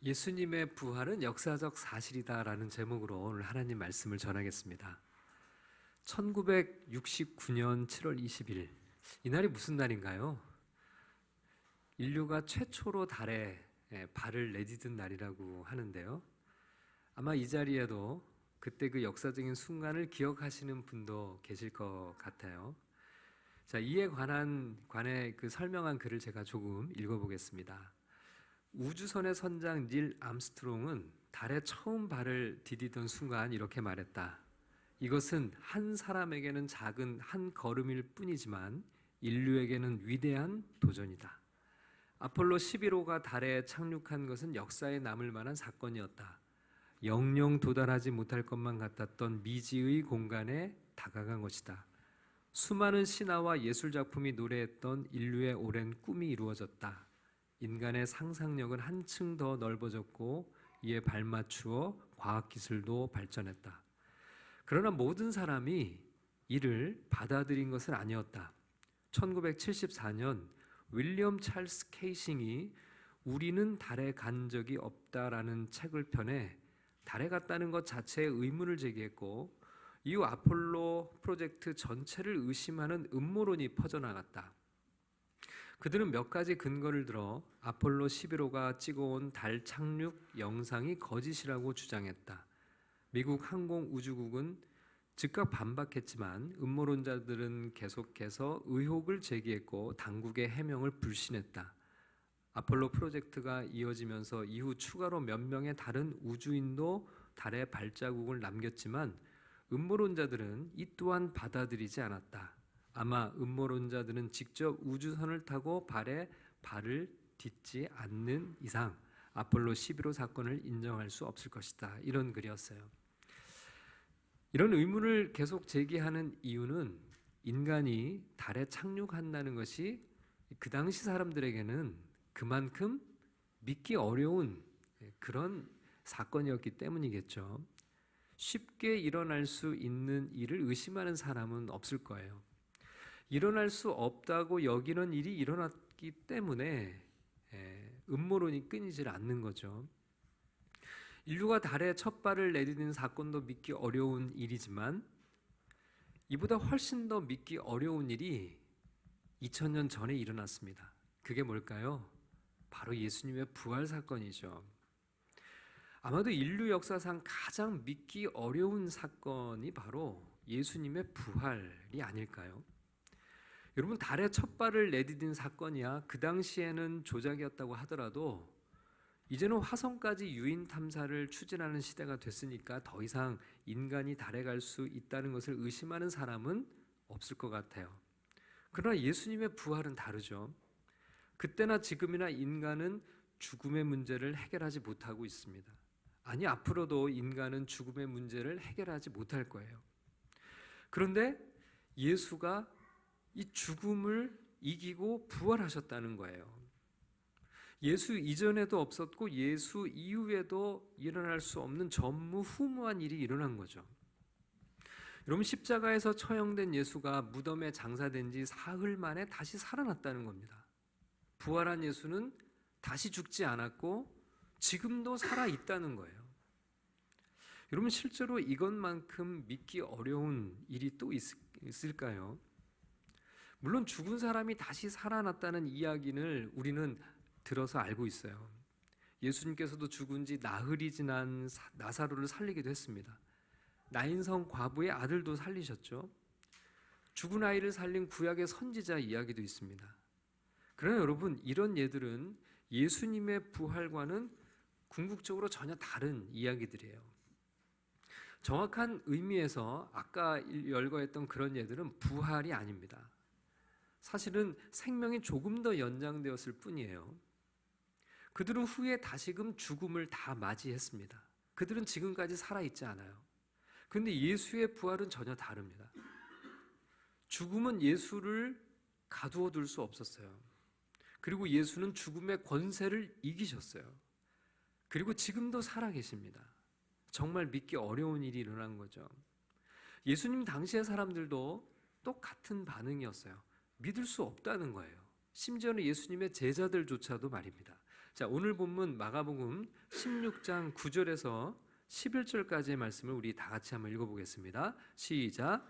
예수님의 부활은 역사적 사실이다라는 제목으로 오늘 하나님 말씀을 전하겠습니다. 1969년 7월 20일, 이날이 무슨 날인가요? 인류가 최초로 달에 발을 내디딘 날이라고 하는데요. 아마 이 자리에도 그때 그 역사적인 순간을 기억하시는 분도 계실 것 같아요. 자, 이에 관해 그 설명한 글을 제가 조금 읽어보겠습니다. 우주선의 선장 닐 암스트롱은 달에 처음 발을 디디던 순간 이렇게 말했다. 이것은 한 사람에게는 작은 한 걸음일 뿐이지만 인류에게는 위대한 도전이다. 아폴로 11호가 달에 착륙한 것은 역사에 남을 만한 사건이었다. 영영 도달하지 못할 것만 같았던 미지의 공간에 다가간 것이다. 수많은 신화와 예술작품이 노래했던 인류의 오랜 꿈이 이루어졌다. 인간의 상상력은 한층 더 넓어졌고 이에 발맞추어 과학기술도 발전했다. 그러나 모든 사람이 이를 받아들인 것은 아니었다. 1974년 윌리엄 찰스 케이싱이 우리는 달에 간 적이 없다라는 책을 펴내 달에 갔다는 것 자체에 의문을 제기했고 이후 아폴로 프로젝트 전체를 의심하는 음모론이 퍼져나갔다. 그들은 몇 가지 근거를 들어 아폴로 11호가 찍어온 달 착륙 영상이 거짓이라고 주장했다. 미국 항공우주국은 즉각 반박했지만 음모론자들은 계속해서 의혹을 제기했고 당국의 해명을 불신했다. 아폴로 프로젝트가 이어지면서 이후 추가로 몇 명의 다른 우주인도 달에 발자국을 남겼지만 음모론자들은 이 또한 받아들이지 않았다. 아마 음모론자들은 직접 우주선을 타고 발에 발을 딛지 않는 이상 아폴로 11호 사건을 인정할 수 없을 것이다. 이런 글이었어요. 이런 의문을 계속 제기하는 이유는 인간이 달에 착륙한다는 것이 그 당시 사람들에게는 그만큼 믿기 어려운 그런 사건이었기 때문이겠죠. 쉽게 일어날 수 있는 일을 의심하는 사람은 없을 거예요. 일어날 수 없다고 여기는 일이 일어났기 때문에 음모론이 끊이질 않는 거죠. 인류가 달에 첫 발을 내디딘 사건도 믿기 어려운 일이지만 이보다 훨씬 더 믿기 어려운 일이 2000년 전에 일어났습니다. 그게 뭘까요? 바로 예수님의 부활 사건이죠. 아마도 인류 역사상 가장 믿기 어려운 사건이 바로 예수님의 부활이 아닐까요? 여러분, 달에 첫 발을 내디딘 사건이야 그 당시에는 조작이었다고 하더라도 이제는 화성까지 유인 탐사를 추진하는 시대가 됐으니까 더 이상 인간이 달에 갈 수 있다는 것을 의심하는 사람은 없을 것 같아요. 그러나 예수님의 부활은 다르죠. 그때나 지금이나 인간은 죽음의 문제를 해결하지 못하고 있습니다. 아니, 앞으로도 인간은 죽음의 문제를 해결하지 못할 거예요. 그런데 예수가 이 죽음을 이기고 부활하셨다는 거예요. 예수 이전에도 없었고 예수 이후에도 일어날 수 없는 전무후무한 일이 일어난 거죠. 여러분, 십자가에서 처형된 예수가 무덤에 장사된 지 사흘 만에 다시 살아났다는 겁니다. 부활한 예수는 다시 죽지 않았고 지금도 살아있다는 거예요. 여러분, 실제로 이것만큼 믿기 어려운 일이 또 있을까요? 물론 죽은 사람이 다시 살아났다는 이야기를 우리는 들어서 알고 있어요. 예수님께서도 죽은 지 나흘이 지난 나사로를 살리기도 했습니다. 나인성 과부의 아들도 살리셨죠. 죽은 아이를 살린 구약의 선지자 이야기도 있습니다. 그러나 여러분, 이런 예들은 예수님의 부활과는 궁극적으로 전혀 다른 이야기들이에요. 정확한 의미에서 아까 열거했던 그런 예들은 부활이 아닙니다. 사실은 생명이 조금 더 연장되었을 뿐이에요. 그들은 후에 다시금 죽음을 다 맞이했습니다. 그들은 지금까지 살아있지 않아요. 그런데 예수의 부활은 전혀 다릅니다. 죽음은 예수를 가두어 둘 수 없었어요. 그리고 예수는 죽음의 권세를 이기셨어요. 그리고 지금도 살아계십니다. 정말 믿기 어려운 일이 일어난 거죠. 예수님 당시의 사람들도 똑같은 반응이었어요. 믿을 수 없다는 거예요. 심지어는 예수님의 제자들조차도 말입니다. 자, 오늘 본문 마가복음 16장 9절에서 11절까지의 말씀을 우리 다 같이 한번 읽어보겠습니다. 시작.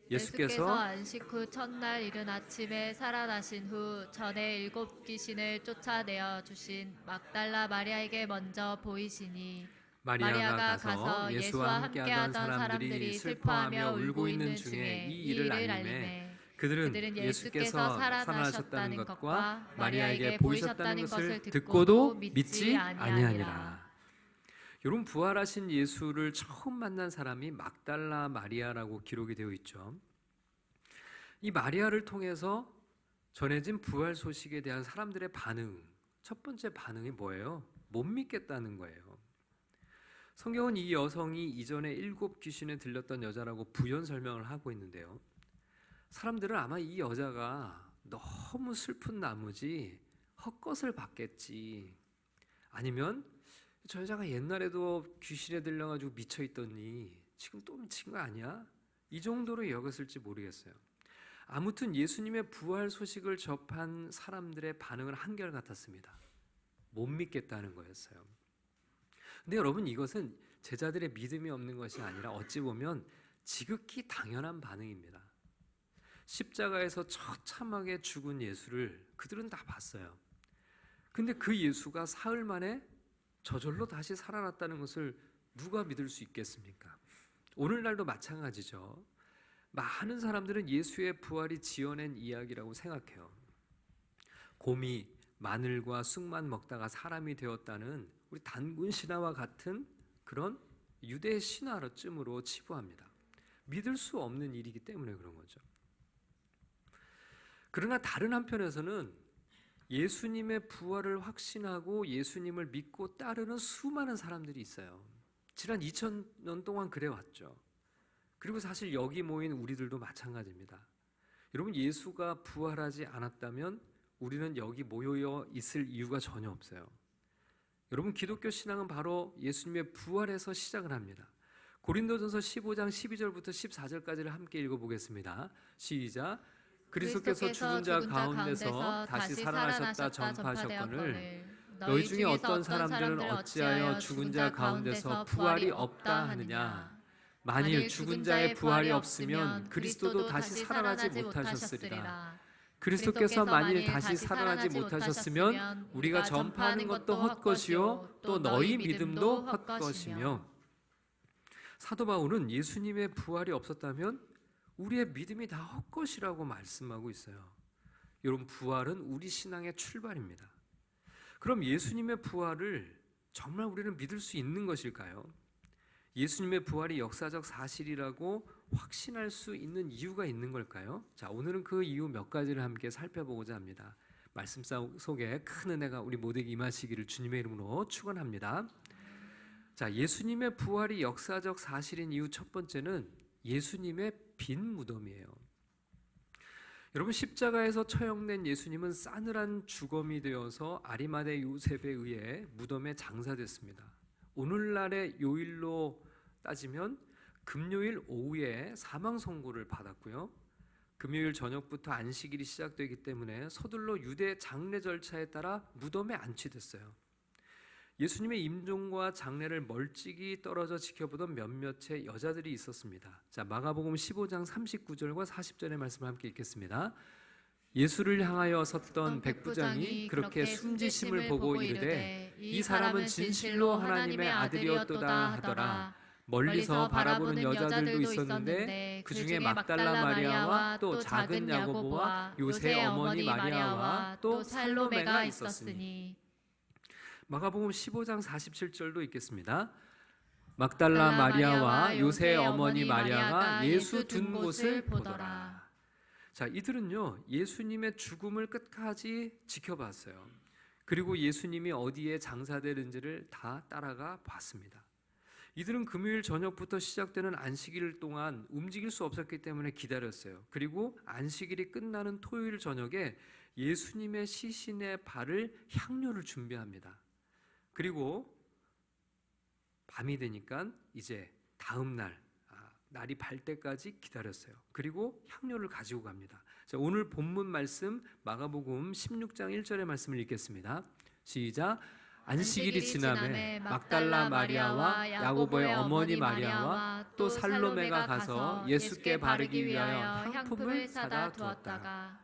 예수께서 안식 후 첫날 이른 아침에 살아나신 후 전에 7 귀신을 쫓아내어 주신 막달라 마리아에게 먼저 보이시니 마리아가 가서 예수와 함께하던 사람들이 슬퍼하며 울고 있는 중에 이 일을 알림해 그들은 예수께서 살아나셨다는 것과 마리아에게 보이셨다는 것을 듣고도 믿지 아니하니라. 여러분, 부활하신 예수를 처음 만난 사람이 막달라 마리아라고 기록이 되어 있죠. 이 마리아를 통해서 전해진 부활 소식에 대한 사람들의 반응, 첫 번째 반응이 뭐예요? 못 믿겠다는 거예요. 성경은 이 여성이 이전에 7 귀신에 들렸던 여자라고 부연 설명을 하고 있는데요. 사람들은 아마 이 여자가 너무 슬픈 나머지 헛것을 봤겠지, 아니면 저 여자가 옛날에도 귀신에 들려가지고 미쳐있더니 지금 또 미친 거 아니야? 이 정도로 여겼을지 모르겠어요. 아무튼 예수님의 부활 소식을 접한 사람들의 반응은 한결같았습니다. 못 믿겠다는 거였어요. 근데 여러분, 이것은 제자들의 믿음이 없는 것이 아니라 어찌 보면 지극히 당연한 반응입니다. 십자가에서 처참하게 죽은 예수를 그들은 다 봤어요. 근데 그 예수가 사흘 만에 저절로 다시 살아났다는 것을 누가 믿을 수 있겠습니까? 오늘날도 마찬가지죠. 많은 사람들은 예수의 부활이 지어낸 이야기라고 생각해요. 곰이 마늘과 쑥만 먹다가 사람이 되었다는 우리 단군 신화와 같은 그런 유대 신화로쯤으로 치부합니다. 믿을 수 없는 일이기 때문에 그런 거죠. 그러나 다른 한편에서는 예수님의 부활을 확신하고 예수님을 믿고 따르는 수많은 사람들이 있어요. 지난 2000년 동안 그래왔죠. 그리고 사실 여기 모인 우리들도 마찬가지입니다. 여러분, 예수가 부활하지 않았다면 우리는 여기 모여 있을 이유가 전혀 없어요. 여러분, 기독교 신앙은 바로 예수님의 부활에서 시작을 합니다. 고린도전서 15장 12절부터 14절까지를 함께 읽어보겠습니다. 시작. 그리스도께서 죽은 자 가운데서 다시 살아나셨다 전파하셨거늘 너희 중에 어떤 사람들은 어찌하여 죽은 자 가운데서 부활이 없다 하느냐. 만일 죽은 자의 부활이 없으면 그리스도도 다시 살아나지 못하셨으리라. 그리스도께서 만일 다시 살아나지 못하셨으면 우리가 전파하는 것도 헛것이요 또 너희 믿음도 헛것이며. 사도 바울은 예수님의 부활이 없었다면 우리의 믿음이 다 헛것이라고 말씀하고 있어요. 여러분, 부활은 우리 신앙의 출발입니다. 그럼 예수님의 부활을 정말 우리는 믿을 수 있는 것일까요? 예수님의 부활이 역사적 사실이라고 확신할 수 있는 이유가 있는 걸까요? 자, 오늘은 그 이유 몇 가지를 함께 살펴보고자 합니다. 말씀 속에 큰 은혜가 우리 모두에게 임하시기를 주님의 이름으로 축원합니다. 자, 예수님의 부활이 역사적 사실인 이유 첫 번째는 예수님의 빈 무덤이에요. 여러분, 십자가에서 처형된 예수님은 싸늘한 주검이 되어서 아리마대 요셉에 의해 무덤에 장사됐습니다. 오늘날의 요일로 따지면 금요일 오후에 사망 선고를 받았고요. 금요일 저녁부터 안식일이 시작되기 때문에 서둘러 유대 장례 절차에 따라 무덤에 안치됐어요. 예수님의 임종과 장례를 멀찍이 떨어져 지켜보던 몇몇의 여자들이 있었습니다. 자, 마가복음 15장 39절과 40절의 말씀을 함께 읽겠습니다. 예수를 향하여 섰던 백부장이 그렇게 숨지심을 보고 이르되 이 사람은 진실로 하나님의 아들이었도다 하더라. 멀리서 바라보는 여자들도 있었는데 그 중에 막달라 마리아와 또 작은 야고보와 요새 어머니 마리아와 또 살로메가 있었으니. 마가복음 15장 47절도 읽겠습니다. 막달라 마리아와 요새 어머니 마리아가 예수 둔 곳을 보더라. 자, 이들은요, 예수님의 죽음을 끝까지 지켜봤어요. 그리고 예수님이 어디에 장사되는지를 다 따라가 봤습니다. 이들은 금요일 저녁부터 시작되는 안식일 동안 움직일 수 없었기 때문에 기다렸어요. 그리고 안식일이 끝나는 토요일 저녁에 예수님의 시신의 발을 향료를 준비합니다. 그리고 밤이 되니까 이제 다음 날이 밝 때까지 기다렸어요. 그리고 향료를 가지고 갑니다. 자, 오늘 본문 말씀 마가복음 16장 1절의 말씀을 읽겠습니다. 시작. 안식일이 지남에 막달라 마리아와 야고보의 어머니 마리아와 또 살로메가 가서 예수께 바르기 위하여 향품을 사다 두었다가.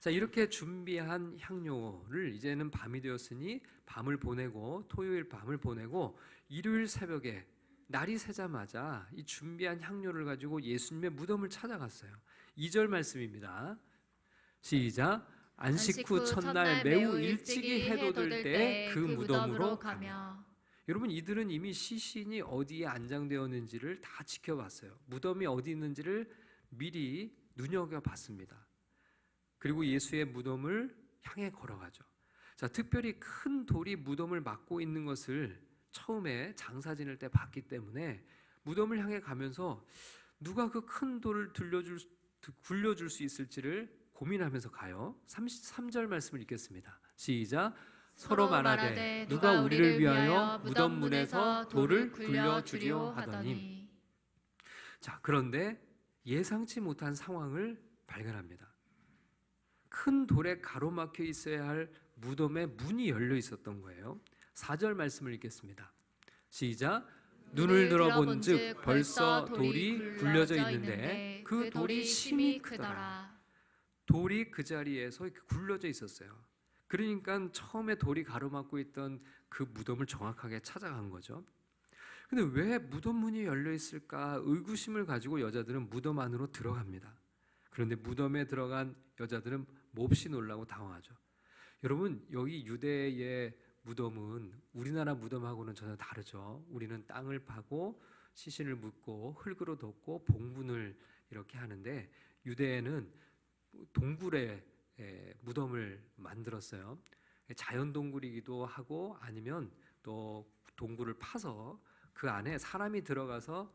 자, 이렇게 준비한 향료를 이제는 밤이 되었으니 밤을 보내고 토요일 밤을 보내고 일요일 새벽에 날이 새자마자 이 준비한 향료를 가지고 예수님의 무덤을 찾아갔어요. 2절 말씀입니다. 시작. 안식 후 첫날 매우 일찍이 해돋을 때 그 무덤으로 가며. 여러분, 이들은 이미 시신이 어디에 안장되었는지를 다 지켜봤어요. 무덤이 어디 있는지를 미리 눈여겨봤습니다. 그리고 예수의 무덤을 향해 걸어가죠. 자, 특별히 큰 돌이 무덤을 막고 있는 것을 처음에 장사 지낼 때 봤기 때문에 무덤을 향해 가면서 누가 그 큰 돌을 굴려줄 수 있을지를 고민하면서 가요. 33절 말씀을 읽겠습니다. 시작. 서로 말하되 누가 우리를 위하여 무덤 문에서 돌을 굴려주리오 하더니. 자, 그런데 예상치 못한 상황을 발견합니다. 큰 돌에 가로막혀 있어야 할 무덤의 문이 열려 있었던 거예요. 4절 말씀을 읽겠습니다. 시작. 눈을 들어본즉 벌써 돌이 굴려져 있는데 그 돌이 심히 크더라. 돌이 그 자리에서 이렇게 굴려져 있었어요. 그러니까 처음에 돌이 가로막고 있던 그 무덤을 정확하게 찾아간 거죠. 근데 왜 무덤 문이 열려 있을까 의구심을 가지고 여자들은 무덤 안으로 들어갑니다. 그런데 무덤에 들어간 여자들은 몹시 놀라고 당황하죠. 여러분, 여기 유대의 무덤은 우리나라 무덤하고는 전혀 다르죠. 우리는 땅을 파고 시신을 묻고 흙으로 덮고 봉분을 이렇게 하는데 유대에는 동굴에 무덤을 만들었어요. 자연 동굴이기도 하고 아니면 또 동굴을 파서 그 안에 사람이 들어가서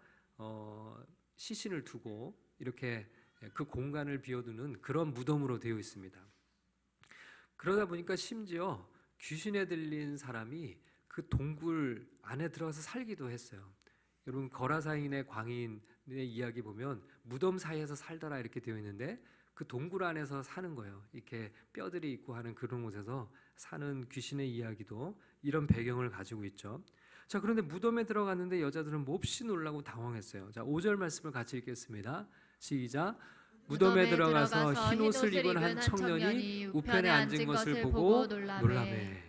시신을 두고 이렇게 그 공간을 비워두는 그런 무덤으로 되어 있습니다. 그러다 보니까 심지어 귀신에 들린 사람이 그 동굴 안에 들어가서 살기도 했어요. 여러분, 거라사인의 광인의 이야기 보면 무덤 사이에서 살더라 이렇게 되어 있는데 그 동굴 안에서 사는 거예요. 이렇게 뼈들이 있고 하는 그런 곳에서 사는 귀신의 이야기도 이런 배경을 가지고 있죠. 자, 그런데 무덤에 들어갔는데 여자들은 몹시 놀라고 당황했어요. 자, 5절 말씀을 같이 읽겠습니다. 시작. 무덤에 들어가서 흰 옷을 입은 한 청년이 우편에 앉은 것을 보고 놀라매.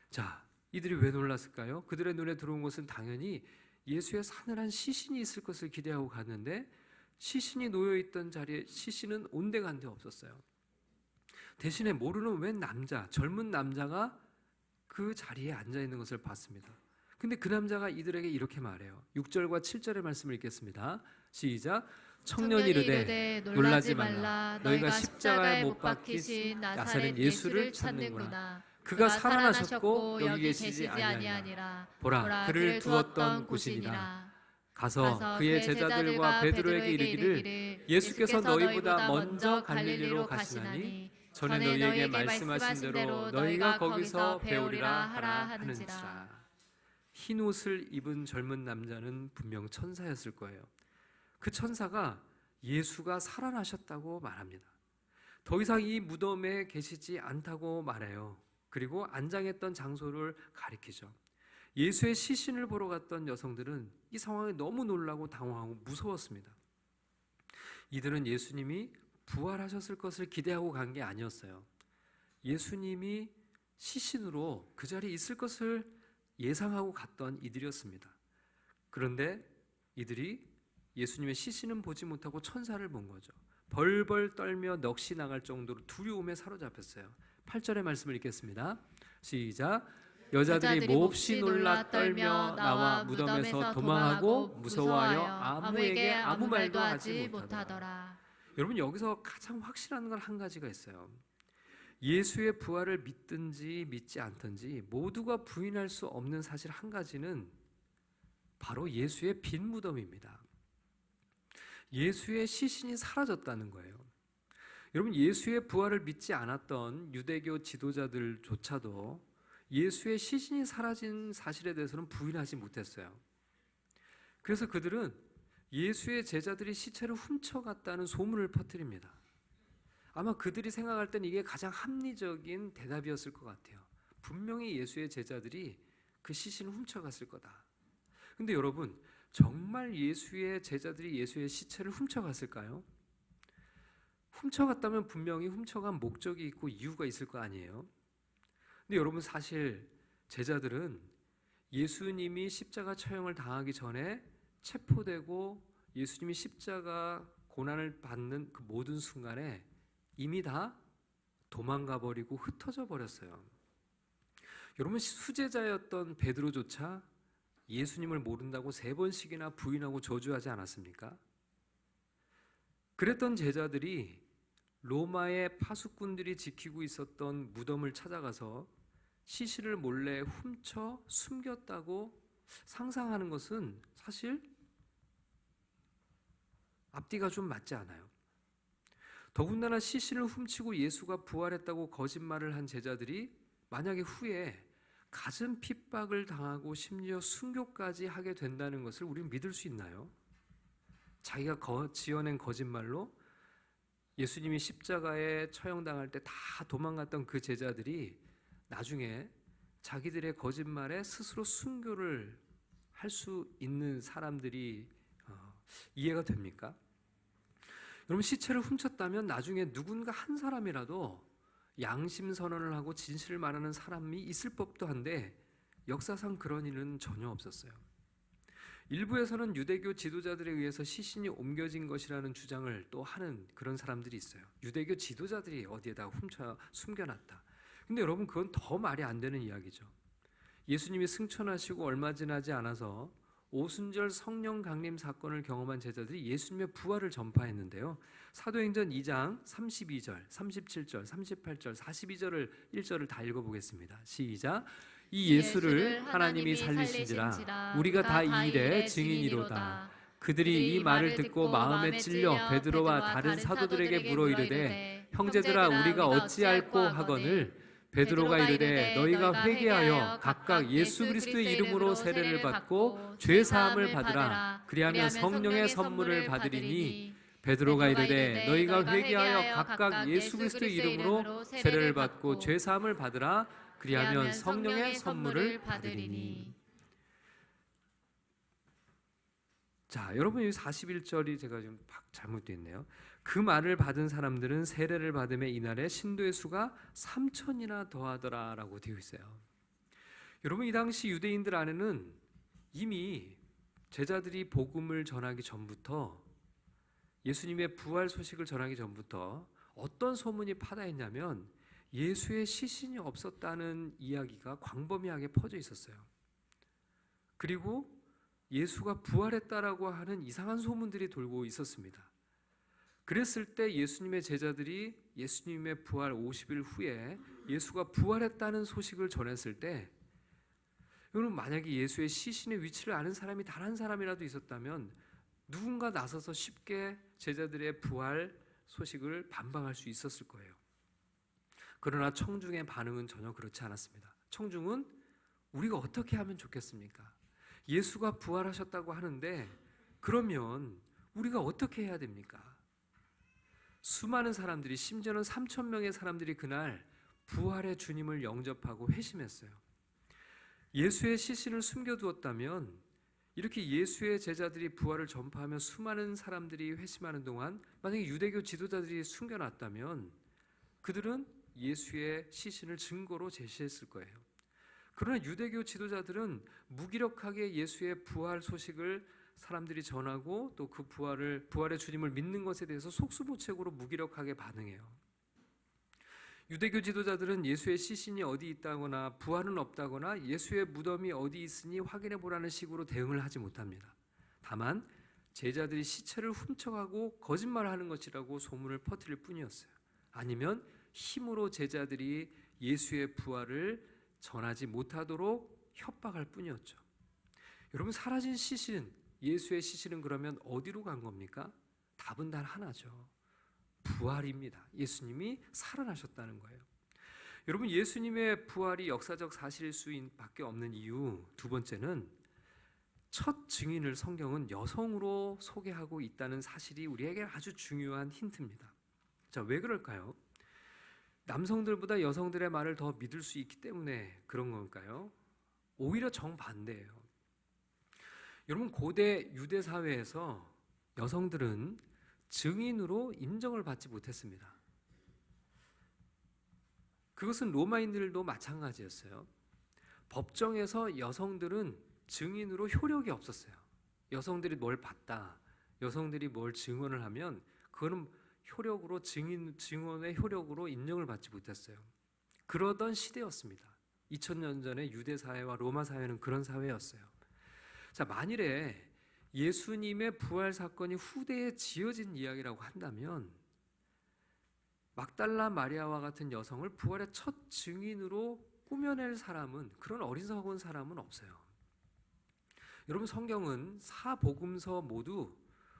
자, 이들이 왜 놀랐을까요? 그들의 눈에 들어온 것은 당연히 예수의 사늘한 시신이 있을 것을 기대하고 갔는데 시신이 놓여있던 자리에 시신은 온데간데 없었어요. 대신에 모르는 웬 남자, 젊은 남자가 그 자리에 앉아있는 것을 봤습니다. 근데 그 남자가 이들에게 이렇게 말해요. 6절과 7절의 말씀을 읽겠습니다. 시작. 청년이 이르되 놀라지 말라. 너희가 십자가에 못 박히신 나사렛 예수를 찾는구나. 그가 살아나셨고 여기 계시지 아니하니라. 보라, 그를 두었던 곳이니라. 가서 그의 제자들과 베드로에게 이르기를 예수께서 너희보다 먼저 갈릴리로 가시나니 전에 너희에게 말씀하신 대로 너희가 거기서 배우리라 하라 하는지라. 흰 옷을 입은 젊은 남자는 분명 천사였을 거예요. 그 천사가 예수가 살아나셨다고 말합니다. 더 이상 이 무덤에 계시지 않다고 말해요. 그리고 안장했던 장소를 가리키죠. 예수의 시신을 보러 갔던 여성들은 이 상황에 너무 놀라고 당황하고 무서웠습니다. 이들은 예수님이 부활하셨을 것을 기대하고 간 게 아니었어요. 예수님이 시신으로 그 자리에 있을 것을 예상하고 갔던 이들이었습니다. 그런데 이들이 예수님의 시신은 보지 못하고 천사를 본 거죠. 벌벌 떨며 넋이 나갈 정도로 두려움에 사로잡혔어요. 8절의 말씀을 읽겠습니다. 시작. 여자들이 몹시 놀라 떨며 나와 무덤에서 도망하고 무서워하여 아무에게 아무 말도 하지 못하더라. 여러분, 여기서 가장 확실한 건 한 가지가 있어요. 예수의 부활을 믿든지 믿지 않든지 모두가 부인할 수 없는 사실 한 가지는 바로 예수의 빈 무덤입니다. 예수의 시신이 사라졌다는 거예요. 여러분, 예수의 부활을 믿지 않았던 유대교 지도자들조차도 예수의 시신이 사라진 사실에 대해서는 부인하지 못했어요. 그래서 그들은 예수의 제자들이 시체를 훔쳐갔다는 소문을 퍼뜨립니다. 아마 그들이 생각할 땐 이게 가장 합리적인 대답이었을 것 같아요. 분명히 예수의 제자들이 그 시신을 훔쳐갔을 거다. 근데 여러분, 정말 예수의 제자들이 예수의 시체를 훔쳐갔을까요? 훔쳐갔다면 분명히 훔쳐간 목적이 있고 이유가 있을 거 아니에요. 근데 여러분, 사실 제자들은 예수님이 십자가 처형을 당하기 전에 체포되고 예수님이 십자가 고난을 받는 그 모든 순간에 이미 다 도망가 버리고 흩어져 버렸어요. 여러분, 수제자였던 베드로조차 예수님을 모른다고 3번씩이나 부인하고 저주하지 않았습니까? 그랬던 제자들이 로마의 파수꾼들이 지키고 있었던 무덤을 찾아가서 시신을 몰래 훔쳐 숨겼다고 상상하는 것은 사실 앞뒤가 좀 맞지 않아요. 더군다나 시신을 훔치고 예수가 부활했다고 거짓말을 한 제자들이 만약에 후에 가슴 핍박을 당하고 심지어 순교까지 하게 된다는 것을 우리는 믿을 수 있나요? 자기가 지어낸 거짓말로 예수님이 십자가에 처형당할 때 다 도망갔던 그 제자들이 나중에 자기들의 거짓말에 스스로 순교를 할 수 있는 사람들이 이해가 됩니까? 여러분, 시체를 훔쳤다면 나중에 누군가 한 사람이라도 양심 선언을 하고 진실을 말하는 사람이 있을 법도 한데 역사상 그런 일은 전혀 없었어요. 일부에서는 유대교 지도자들에 의해서 시신이 옮겨진 것이라는 주장을 또 하는 그런 사람들이 있어요. 유대교 지도자들이 어디에다 훔쳐 숨겨놨다. 근데 여러분, 그건 더 말이 안 되는 이야기죠. 예수님이 승천하시고 얼마 지나지 않아서 오순절 성령 강림 사건을 경험한 제자들이 예수님의 부활을 전파했는데요. 사도행전 2장 32절, 37절, 38절, 42절을 1절을 다 읽어보겠습니다. 시작. 이 예수를 하나님이 살리신지라 우리가 다 이 일의 증인이로다. 그들이 이 말을 듣고 마음에 찔려 베드로와 다른 사도들에게 물어 이르되 형제들아 우리가 어찌할꼬 하거늘 베드로가 이르되 너희가 회개하여 각각 예수 그리스도의 이름으로 세례를 받고 죄 사함을 받으라. 그리하면 성령의 선물을 받으리니 베드로가 이르되 너희가 회개하여 각각 예수 그리스도의 이름으로 세례를 받고 죄 사함을 받으라. 그리하면 성령의 선물을 받으리니. 자, 여러분, 이 41절이 제가 좀 잘못되어 있네요. 그 말을 받은 사람들은 세례를 받음에 이날에 신도의 수가 3,000이나 더하더라라고 되어 있어요. 여러분, 이 당시 유대인들 안에는 이미 제자들이 복음을 전하기 전부터, 예수님의 부활 소식을 전하기 전부터 어떤 소문이 파다했냐면 예수의 시신이 없었다는 이야기가 광범위하게 퍼져 있었어요. 그리고 예수가 부활했다라고 하는 이상한 소문들이 돌고 있었습니다. 그랬을 때 예수님의 제자들이 예수님의 부활 50일 후에 예수가 부활했다는 소식을 전했을 때, 여러분, 만약에 예수의 시신의 위치를 아는 사람이 단 한 사람이라도 있었다면 누군가 나서서 쉽게 제자들의 부활 소식을 반박할 수 있었을 거예요. 그러나 청중의 반응은 전혀 그렇지 않았습니다. 청중은 우리가 어떻게 하면 좋겠습니까? 예수가 부활하셨다고 하는데 그러면 우리가 어떻게 해야 됩니까? 수많은 사람들이, 심지어는 3,000명의 사람들이 그날 부활의 주님을 영접하고 회심했어요. 예수의 시신을 숨겨두었다면, 이렇게 예수의 제자들이 부활을 전파하며 수많은 사람들이 회심하는 동안 만약에 유대교 지도자들이 숨겨놨다면 그들은 예수의 시신을 증거로 제시했을 거예요. 그러나 유대교 지도자들은 무기력하게 예수의 부활 소식을 사람들이 전하고 또 그 부활의 주님을 믿는 것에 대해서 속수무책으로 무기력하게 반응해요. 유대교 지도자들은 예수의 시신이 어디 있다거나 부활은 없다거나 예수의 무덤이 어디 있으니 확인해 보라는 식으로 대응을 하지 못합니다. 다만 제자들이 시체를 훔쳐가고 거짓말하는 것이라고 소문을 퍼뜨릴 뿐이었어요. 아니면 힘으로 제자들이 예수의 부활을 전하지 못하도록 협박할 뿐이었죠. 여러분, 사라진 시신, 예수의 시신은 그러면 어디로 간 겁니까? 답은 단 하나죠. 부활입니다. 예수님이 살아나셨다는 거예요. 여러분, 예수님의 부활이 역사적 사실일 수밖에 없는 이유 두 번째는 첫 증인을 성경은 여성으로 소개하고 있다는 사실이 우리에게 아주 중요한 힌트입니다. 자, 왜 그럴까요? 남성들보다 여성들의 말을 더 믿을 수 있기 때문에 그런 걸까요? 오히려 정반대예요. 여러분, 고대 유대 사회에서 여성들은 증인으로 인정을 받지 못했습니다. 그것은 로마인들도 마찬가지였어요. 법정에서 여성들은 증인으로 효력이 없었어요. 여성들이 뭘 봤다, 여성들이 뭘 증언을 하면 그거는 효력으로 증언의 효력으로 인정을 받지 못했어요. 그러던 시대였습니다. 2000년 전에 유대 사회와 로마 사회는 그런 사회였어요. 자, 만일에 예수님의 부활 사건이 후대에 지어진 이야기라고 한다면 막달라 마리아와 같은 여성을 부활의 첫 증인으로 꾸며낼 사람은, 그런 어리석은 사람은 없어요. 여러분, 성경은 사복음서 모두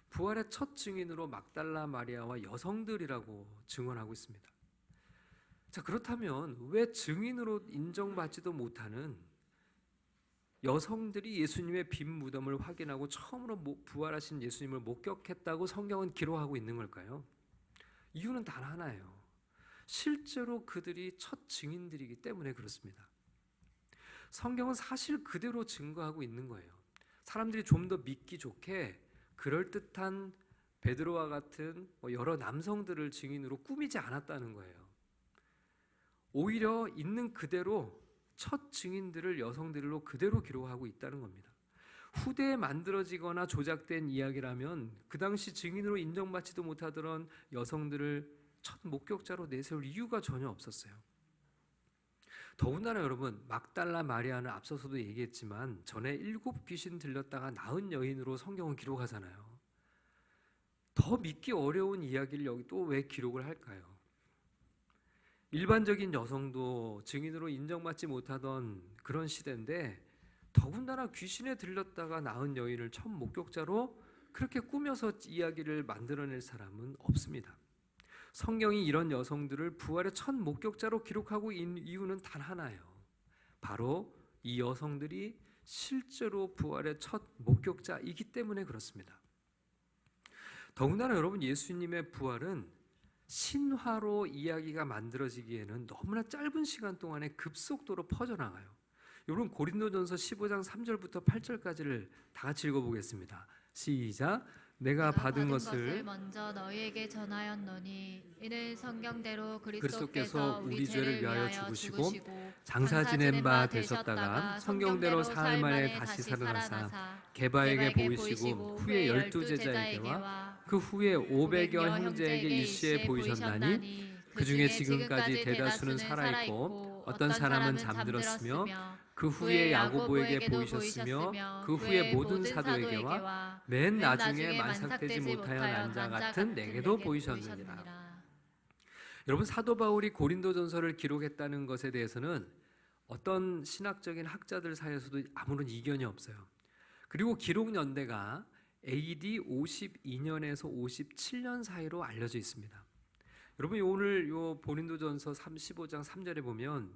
부활의 첫 증인으로 막달라 마리아와 여성들이라고 증언하고 있습니다. 자, 그렇다면 왜 증인으로 인정받지도 못하는 여성들이 예수님의 빈 무덤을 확인하고 처음으로 부활하신 예수님을 목격했다고 성경은 기록하고 있는 걸까요? 이유는 단 하나예요. 실제로 그들이 첫 증인들이기 때문에 그렇습니다. 성경은 사실 그대로 증거하고 있는 거예요. 사람들이 좀 더 믿기 좋게 그럴듯한 베드로와 같은 여러 남성들을 증인으로 꾸미지 않았다는 거예요. 오히려 있는 그대로 첫 증인들을 여성들로 그대로 기록하고 있다는 겁니다. 후대에 만들어지거나 조작된 이야기라면 그 당시 증인으로 인정받지도 못하던 여성들을 첫 목격자로 내세울 이유가 전혀 없었어요. 더군다나 여러분, 막달라 마리아는 앞서서도 얘기했지만 전에 7 귀신 들렸다가 나은 여인으로 성경은 기록하잖아요. 더 믿기 어려운 이야기를 여기 또 왜 기록을 할까요? 일반적인 여성도 증인으로 인정받지 못하던 그런 시대인데 더군다나 귀신에 들렸다가 나은 여인을 첫 목격자로 그렇게 꾸며서 이야기를 만들어낼 사람은 없습니다. 성경이 이런 여성들을 부활의 첫 목격자로 기록하고 있는 이유는 단 하나예요. 바로 이 여성들이 실제로 부활의 첫 목격자이기 때문에 그렇습니다. 더군다나 여러분, 예수님의 부활은 신화로 이야기가 만들어지기에는 너무나 짧은 시간 동안에 급속도로 퍼져나가요. 여러분, 고린도전서 15장 3절부터 8절까지를 다 같이 읽어보겠습니다. 시작. 내가 받은 것을 먼저 너희에게 전하였노니 이는 성경대로 그리스도께서 그리스도께서 우리 죄를 위하여 죽으시고 장사 지낸 바 되셨다가 성경대로 사흘 만에 다시 살아나사 게바에게 보이시고 후에 12제자에게와 그 후에 500여 형제에게 일시에 보이셨나니 그 중에 지금까지 대다수는 살아있고 어떤 사람은 잠들었으며 그 후에 야고보에게 보이셨으며 그 후에 모든 사도에게와 맨 나중에 만삭되지 못하여 난 자 같은 내게도 보이셨느니라. 여러분, 사도 바울이 고린도전서를 기록했다는 것에 대해서는 어떤 신학적인 학자들 사이에서도 아무런 이견이 없어요. 그리고 기록 연대가 AD 52년에서 57년 사이로 알려져 있습니다. 여러분, 오늘 요 고린도전서 15장 3절에 보면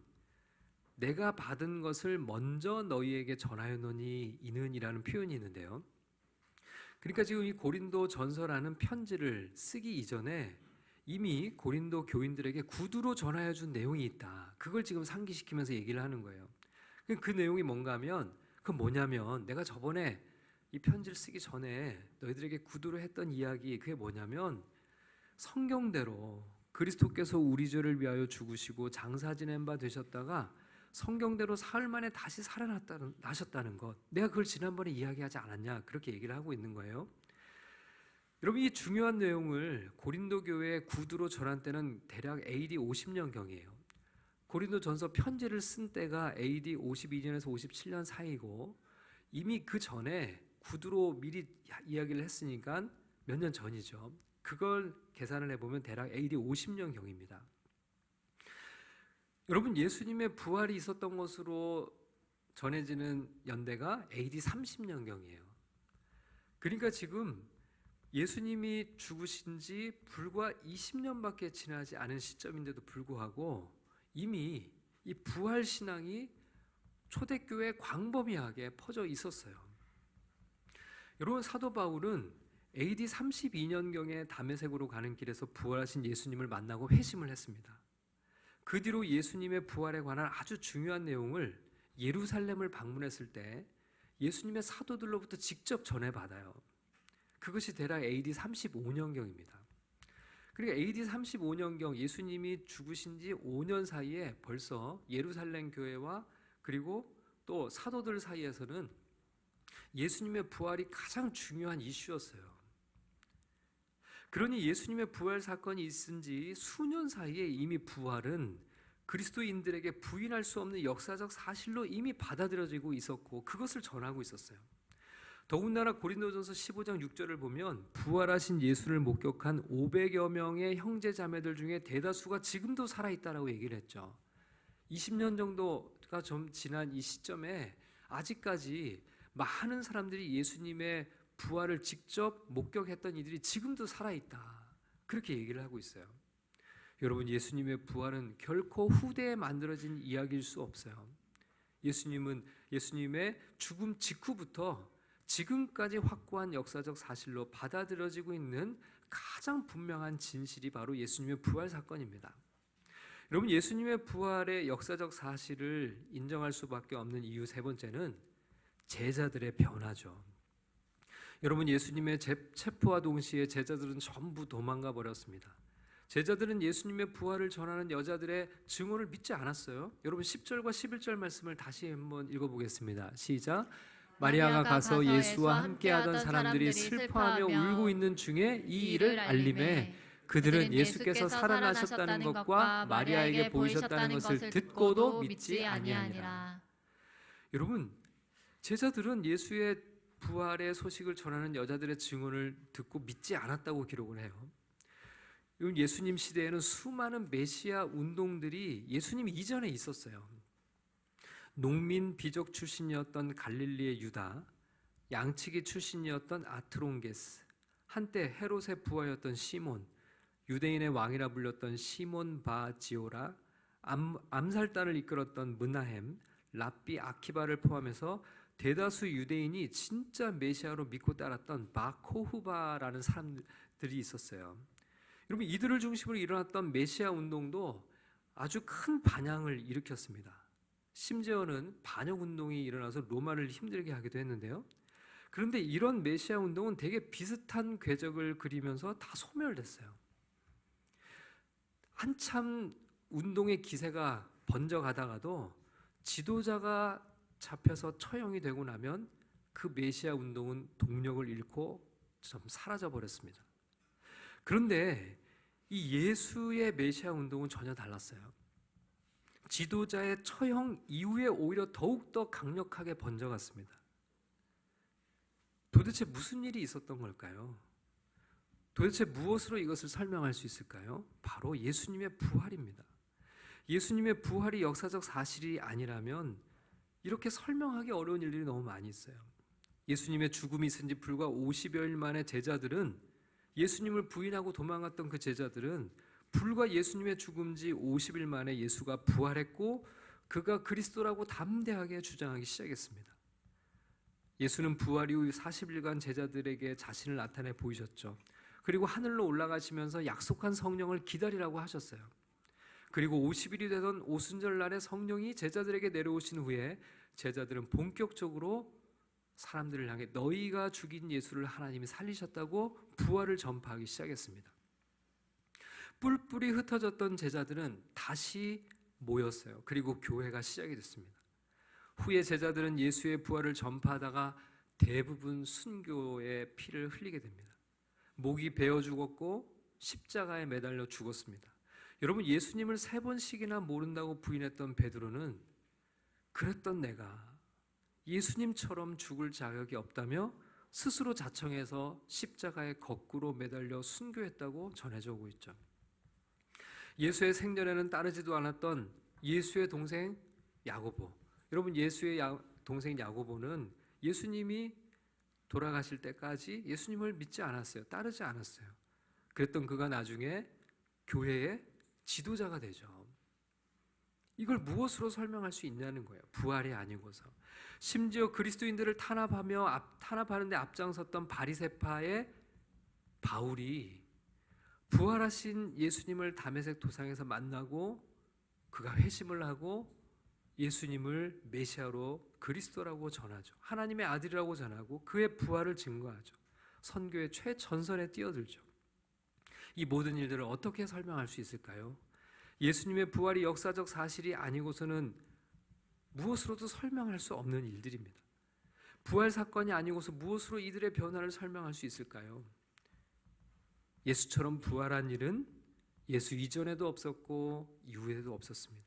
내가 받은 것을 먼저 너희에게 전하였노니 이는이라는 표현이 있는데요. 그러니까 지금 이 고린도전서라는 편지를 쓰기 이전에 이미 고린도 교인들에게 구두로 전하여 준 내용이 있다. 그걸 지금 상기시키면서 얘기를 하는 거예요. 그 내용이 뭔가 하면 그건 뭐냐면 내가 저번에 이 편지를 쓰기 전에 너희들에게 구두로 했던 이야기, 그게 뭐냐면 성경대로 그리스도께서 우리 죄를 위하여 죽으시고 장사 지낸 바 되셨다가 성경대로 사흘 만에 다시 살아나셨다는 것, 내가 그걸 지난번에 이야기하지 않았냐, 그렇게 얘기를 하고 있는 거예요. 여러분, 이 중요한 내용을 고린도 교회에 구두로 전한 때는 대략 AD 50년경이에요. 고린도 전서 편지를 쓴 때가 AD 52년에서 57년 사이고 이미 그 전에 구두로 미리 이야기를 했으니까 몇 년 전이죠. 그걸 계산을 해보면 대략 AD 50년경입니다. 여러분, 예수님의 부활이 있었던 것으로 전해지는 연대가 AD 30년경이에요. 그러니까 지금 예수님이 죽으신 지 불과 20년밖에 지나지 않은 시점인데도 불구하고 이미 이 부활 신앙이 초대교회 광범위하게 퍼져 있었어요. 여러분, 사도 바울은 AD 32년경에 다메섹으로 가는 길에서 부활하신 예수님을 만나고 회심을 했습니다. 그 뒤로 예수님의 부활에 관한 아주 중요한 내용을 예루살렘을 방문했을 때 예수님의 사도들로부터 직접 전해받아요. 그것이 대략 AD 35년경입니다. 그러니까 AD 35년경 예수님이 죽으신 지 5년 사이에 벌써 예루살렘 교회와 그리고 또 사도들 사이에서는 예수님의 부활이 가장 중요한 이슈였어요. 그러니 예수님의 부활 사건이 있은 지 수년 사이에 이미 부활은 그리스도인들에게 부인할 수 없는 역사적 사실로 이미 받아들여지고 있었고 그것을 전하고 있었어요. 더군다나 고린도전서 15장 6절을 보면 부활하신 예수를 목격한 500여 명의 형제 자매들 중에 대다수가 지금도 살아있다라고 얘기를 했죠. 20년 정도가 좀 지난 이 시점에 아직까지 많은 사람들이 예수님의 부활을 직접 목격했던 이들이 지금도 살아있다, 그렇게 얘기를 하고 있어요. 여러분, 예수님의 부활은 결코 후대에 만들어진 이야기일 수 없어요. 예수님은 예수님의 죽음 직후부터 지금까지 확고한 역사적 사실로 받아들여지고 있는 가장 분명한 진실이 바로 예수님의 부활 사건입니다. 여러분, 예수님의 부활의 역사적 사실을 인정할 수밖에 없는 이유 세 번째는 제자들의 변화죠. 여러분, 예수님의 체포와 동시에 제자들은 전부 도망가 버렸습니다. 제자들은 예수님의 부활을 전하는 여자들의 증언을 믿지 않았어요. 여러분, 10절과 11절 말씀을 다시 한번 읽어보겠습니다. 시작. 마리아가 가서 예수와 함께하던 사람들이 슬퍼하며 울고 있는 중에 이 일을 알림해 그들은 예수께서 살아나셨다는 것과 마리아에게 보이셨다는 것을 듣고도 믿지 아니하니라. 여러분, 제자들은 예수의 부활의 소식을 전하는 여자들의 증언을 듣고 믿지 않았다고 기록을 해요. 예수님 시대에는 수많은 메시아 운동들이 예수님 이전에 있었어요. 농민 비족 출신이었던 갈릴리의 유다, 양치기 출신이었던 아트롱게스, 한때 헤롯의 부하였던 시몬, 유대인의 왕이라 불렸던 시몬 바지오라, 암살단을 이끌었던 문하햄, 랍비 아키바를 포함해서 대다수 유대인이 진짜 메시아로 믿고 따랐던 바코후바라는 사람들이 있었어요. 여러분, 이들을 중심으로 일어났던 메시아 운동도 아주 큰 반향을 일으켰습니다. 심지어는 반역 운동이 일어나서 로마를 힘들게 하기도 했는데요. 그런데 이런 메시아 운동은 되게 비슷한 궤적을 그리면서 다 소멸됐어요. 한참 운동의 기세가 번져가다가도 지도자가 잡혀서 처형이 되고 나면 그 메시아 운동은 동력을 잃고 좀 사라져 버렸습니다. 그런데 이 예수의 메시아 운동은 전혀 달랐어요. 지도자의 처형 이후에 오히려 더욱더 강력하게 번져갔습니다. 도대체 무슨 일이 있었던 걸까요? 도대체 무엇으로 이것을 설명할 수 있을까요? 바로 예수님의 부활입니다. 예수님의 부활이 역사적 사실이 아니라면 이렇게 설명하기 어려운 일들이 너무 많이 있어요. 예수님의 죽음이 있은 지 불과 50여일 만에 제자들은, 예수님을 부인하고 도망갔던 그 제자들은 불과 예수님의 죽음 지 50일 만에 예수가 부활했고 그가 그리스도라고 담대하게 주장하기 시작했습니다. 예수는 부활 이후 40일간 제자들에게 자신을 나타내 보이셨죠. 그리고 하늘로 올라가시면서 약속한 성령을 기다리라고 하셨어요. 그리고 50일이 되던 오순절 날에 성령이 제자들에게 내려오신 후에 제자들은 본격적으로 사람들을 향해 너희가 죽인 예수를 하나님이 살리셨다고 부활을 전파하기 시작했습니다. 뿔뿔이 흩어졌던 제자들은 다시 모였어요. 그리고 교회가 시작이 됐습니다. 후에 제자들은 예수의 부활을 전파하다가 대부분 순교의 피를 흘리게 됩니다. 목이 베어 죽었고 십자가에 매달려 죽었습니다. 여러분, 예수님을 3번씩이나 모른다고 부인했던 베드로는 그랬던 내가 예수님처럼 죽을 자격이 없다며 스스로 자청해서 십자가에 거꾸로 매달려 순교했다고 전해져 오고 있죠. 예수의 생전에는 따르지도 않았던 예수의 동생 야고보. 여러분, 예수의 동생 야고보는 예수님이 돌아가실 때까지 예수님을 믿지 않았어요. 따르지 않았어요. 그랬던 그가 나중에 교회의 지도자가 되죠. 이걸 무엇으로 설명할 수 있냐는 거예요. 부활이 아니고서. 심지어 그리스도인들을 탄압하는 데 앞장섰던 바리새파의 바울이 부활하신 예수님을 다메섹 도상에서 만나고 그가 회심을 하고 예수님을 메시아로 그리스도라고 전하죠. 하나님의 아들이라고 전하고 그의 부활을 증거하죠. 선교의 최전선에 뛰어들죠. 이 모든 일들을 어떻게 설명할 수 있을까요? 예수님의 부활이 역사적 사실이 아니고서는 무엇으로도 설명할 수 없는 일들입니다. 부활 사건이 아니고서 무엇으로 이들의 변화를 설명할 수 있을까요? 예수처럼 부활한 일은 예수 이전에도 없었고 이후에도 없었습니다.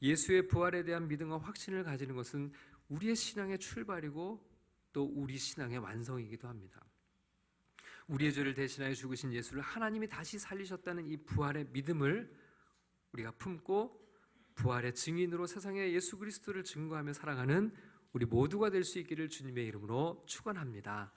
예수의 부활에 대한 믿음과 확신을 가지는 것은 우리의 신앙의 출발이고 또 우리 신앙의 완성이기도 합니다. 우리의 죄를 대신하여 죽으신 예수를 하나님이 다시 살리셨다는 이 부활의 믿음을 우리가 품고 부활의 증인으로 세상에 예수 그리스도를 증거하며 살아가는 우리 모두가 될 수 있기를 주님의 이름으로 축원합니다.